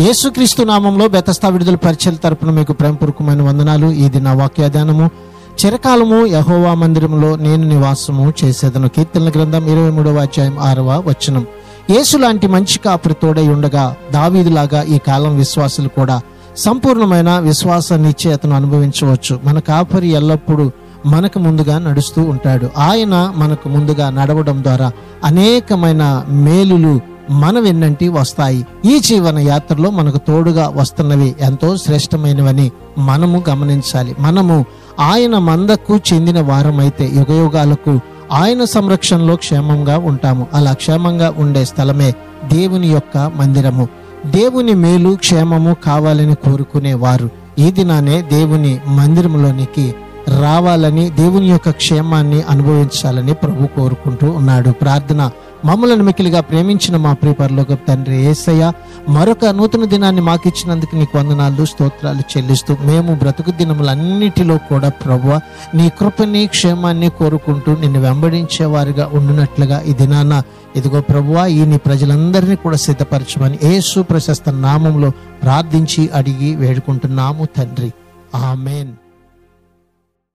యేసుక్రీస్తు నామంలో బెతస్తా విడుదల పరిచర్య తరపున మీకు ప్రేమపూర్వకమైన వందనాలు. ఇది నా వాక్య ధ్యానము. చిరకాలము యెహోవా మందిరంలో నేను నివాసము చేసేదను. కీర్తనల గ్రంథం 23వ అధ్యాయం 6వ వచనం. యేసు లాంటి మంచి కాపరి తోడై ఉండగా దావీదులాగా ఈ కాలం విశ్వాసులు కూడా సంపూర్ణమైన విశ్వాస నిశ్చయతను అనుభవించవచ్చు. మన కాపరి ఎల్లప్పుడూ మనకు ముందుగా నడుస్తూ ఉంటాడు. ఆయన మనకు ముందుగా నడవడం ద్వారా అనేకమైన మేలులు మన వెన్నంటి వస్తాయి. ఈ జీవన యాత్రలో మనకు తోడుగా వస్తున్నవి ఎంతో శ్రేష్టమైనవని మనము గమనించాలి. మనము ఆయన మందకు చెందిన వారమైతే యుగయుగాలకు ఆయన సంరక్షణలో క్షేమంగా ఉంటాము. అలా క్షేమంగా ఉండే స్థలమే దేవుని యొక్క మందిరము. దేవుని మేలు క్షేమము కావాలని కోరుకునే వారు ఈ దినానే దేవుని మందిరంలోనికి రావాలని, దేవుని యొక్క క్షేమాన్ని అనుభవించాలని ప్రభు కోరుకుంటూ ఉన్నాడు. ప్రార్థన. మమ్మలను మిక్కిలిగా ప్రేమించిన మా ప్రియ పరలోకపు తండ్రి యేసయ్య, మరొక నూతన దినాన్ని మాకు ఇచ్చినందుకు నీకు వందనాలు, స్తోత్రాలు చెల్లిస్తూ మేము బ్రతుకు దినములన్నిటిలో కూడా ప్రభువా నీ కృపని క్షేమాన్ని కోరుకుంటూ నిన్ను వెంబడించే వారిగా ఉండునట్లుగా ఈ దినాన ఇదిగో ప్రభువా ఈ నీ ప్రజలందరినీ కూడా సిద్ధపరచమని యేసు ప్రశస్త నామంలో ప్రార్థించి అడిగి వేడుకుంటున్నాము తండ్రి. ఆమేన్.